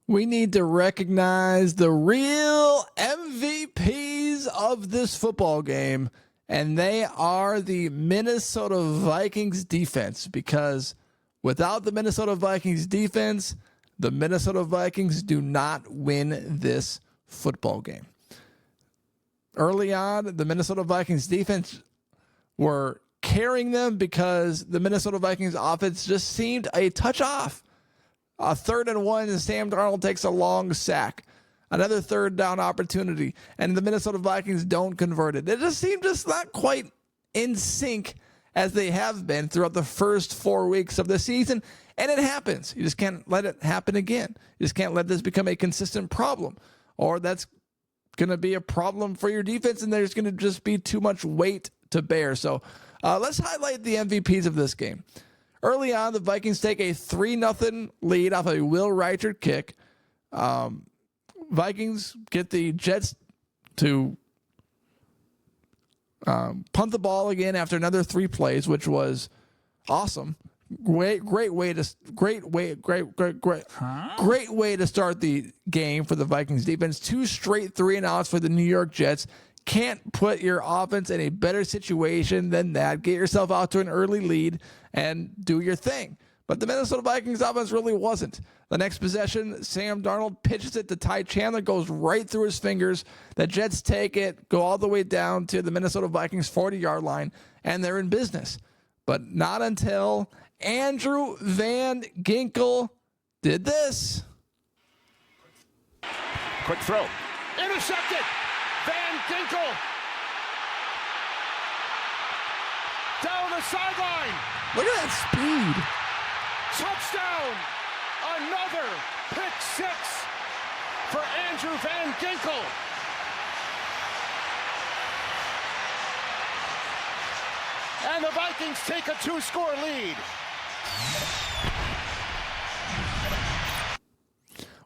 We need to recognize the real MVPs of this football game, and they are the Minnesota Vikings defense, because without the Minnesota Vikings defense, the Minnesota Vikings do not win this football game. Early on, the Minnesota Vikings defense were carrying them because the Minnesota Vikings offense just seemed a touch off. A 3rd and 1, and Sam Darnold takes a long sack. Another 3rd down opportunity, and the Minnesota Vikings don't convert it. It just seemed not quite in sync as they have been throughout the first 4 weeks of the season, and it happens. You just can't let it happen again. You just can't let this become a consistent problem, or that's going to be a problem for your defense, and there's going to just be too much weight to bear. So let's highlight the MVPs of this game. Early on, the Vikings take a 3-0 lead off a Will Reichard kick. Vikings get the Jets to punt the ball again after another 3 plays, which was awesome. Great way to start the game for the Vikings defense. 2 straight 3-and-outs for the New York Jets. Can't put your offense in a better situation than that. Get yourself out to an early lead and do your thing. But the Minnesota Vikings offense really wasn't. The next possession, Sam Darnold pitches it to Ty Chandler, goes right through his fingers. The Jets take it, go all the way down to the Minnesota Vikings 40-yard line, and they're in business. But not until Andrew Van Ginkel did this. Quick throw. Intercepted. Van Ginkel. Down the sideline. Look at that speed. Touchdown. Another pick 6 for Andrew Van Ginkel. And the Vikings take a 2-score lead.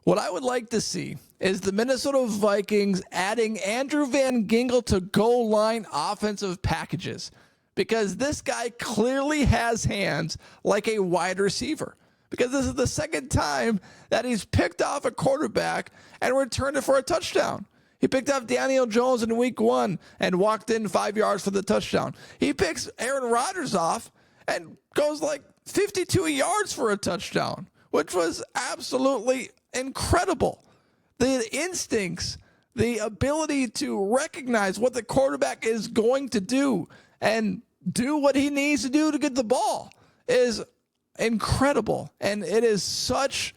What I would like to see is the Minnesota Vikings adding Andrew Van Ginkel to goal line offensive packages, because this guy clearly has hands like a wide receiver, because this is the second time that he's picked off a quarterback and returned it for a touchdown. He picked off Daniel Jones in week 1 and walked in 5 yards for the touchdown. He picks Aaron Rodgers off and goes like 52 yards for a touchdown, which was absolutely incredible. The instincts, the ability to recognize what the quarterback is going to do and do what he needs to do to get the ball is incredible. And it is such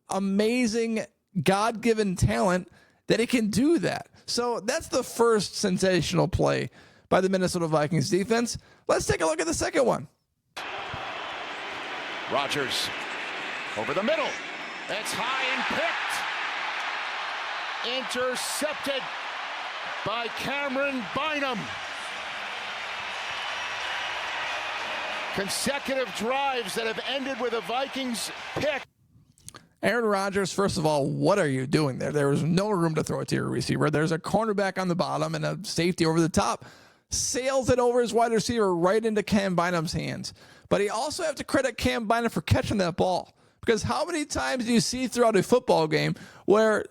amazing God-given talent that he can do that. So that's the first sensational play by the Minnesota Vikings defense. Let's take a look at the second one. Rodgers over the middle. It's high and picked. Intercepted by Cameron Bynum. Consecutive drives that have ended with a Vikings pick. Aaron Rodgers, first of all, what are you doing there? There was no room to throw it to your receiver. There's a cornerback on the bottom and a safety over the top. Sails it over his wide receiver right into Cam Bynum's hands. But you also have to credit Cam Bynum for catching that ball. Because how many times do you see throughout a football game where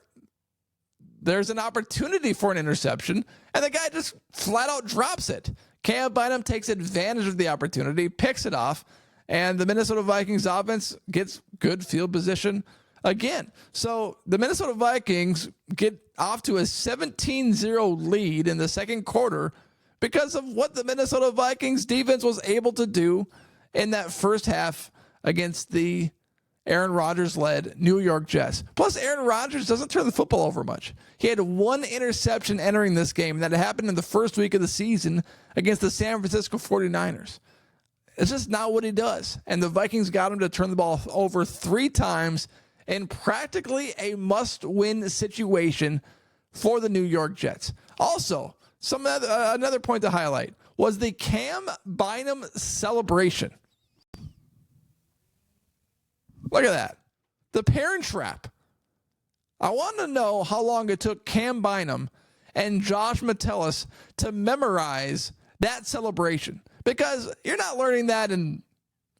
there's an opportunity for an interception and the guy just flat out drops it? Cam Bynum takes advantage of the opportunity, picks it off, and the Minnesota Vikings offense gets good field position again. So the Minnesota Vikings get off to a 17-0 lead in the second quarter because of what the Minnesota Vikings defense was able to do in that first half against the Aaron Rodgers-led New York Jets. Plus, Aaron Rodgers doesn't turn the football over much. He had 1 interception entering this game, and that happened in the first week of the season against the San Francisco 49ers. It's just not what he does. And the Vikings got him to turn the ball over 3 times in practically a must-win situation for the New York Jets. Also, another point to highlight was the Cam Bynum celebration. Look at that. The Parent Trap. I want to know how long it took Cam Bynum and Josh Metellus to memorize that celebration. Because you're not learning that in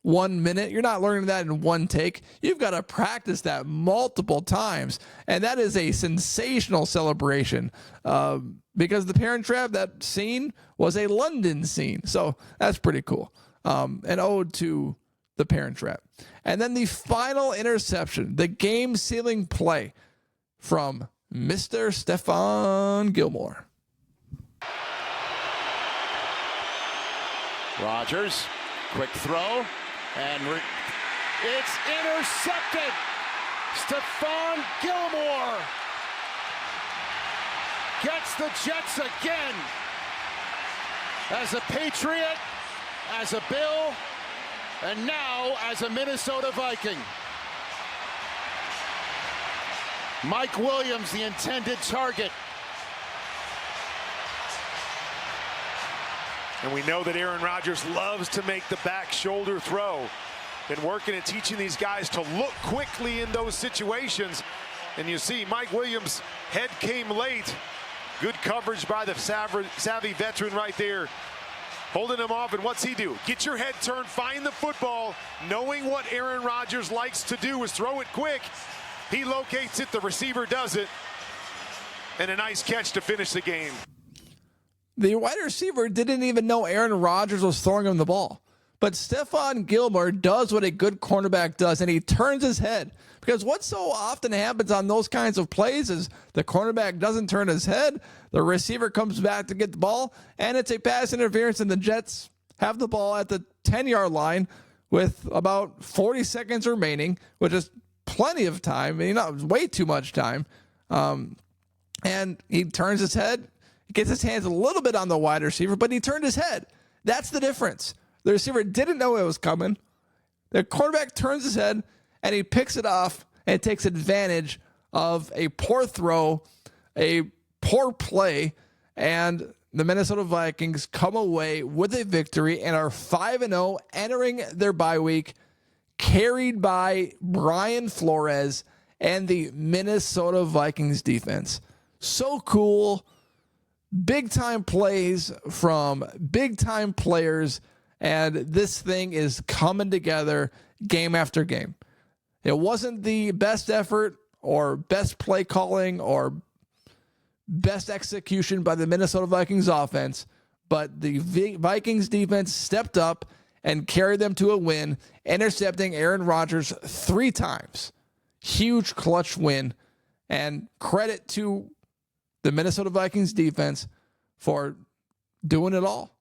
1 minute. You're not learning that in one take. You've got to practice that multiple times. And that is a sensational celebration because the Parent Trap, that scene was a London scene. So that's pretty cool. An ode to the Parent Trap. And then the final interception, the game-sealing play from Mr. Stephon Gilmore. Rodgers, quick throw, and it's intercepted. Stephon Gilmore gets the Jets again. As a Patriot, as a Bill, and now as a Minnesota Viking. Mike Williams, the intended target. And we know that Aaron Rodgers loves to make the back shoulder throw. Been working and teaching these guys to look quickly in those situations. And you see Mike Williams' head came late. Good coverage by the savvy veteran right there. Holding him off, and what's he do? Get your head turned, find the football. Knowing what Aaron Rodgers likes to do is throw it quick. He locates it, the receiver does it. And a nice catch to finish the game. The wide receiver didn't even know Aaron Rodgers was throwing him the ball. But Stephon Gilmore does what a good cornerback does, and he turns his head. Because what so often happens on those kinds of plays is the cornerback doesn't turn his head, the receiver comes back to get the ball, and it's a pass interference, and the Jets have the ball at the 10-yard line with about 40 seconds remaining, which is plenty of time, way too much time. And he turns his head, gets his hands a little bit on the wide receiver, but he turned his head. That's the difference. The receiver didn't know it was coming. The quarterback turns his head, and he picks it off and takes advantage of a poor throw, a poor play, and the Minnesota Vikings come away with a victory and are 5-0 entering their bye week, carried by Brian Flores and the Minnesota Vikings defense. So cool. Big-time plays from big-time players, and this thing is coming together game after game. It wasn't the best effort or best play calling or best execution by the Minnesota Vikings offense, but the Vikings defense stepped up and carried them to a win, intercepting Aaron Rodgers 3 times. Huge clutch win, and credit to the Minnesota Vikings defense for doing it all.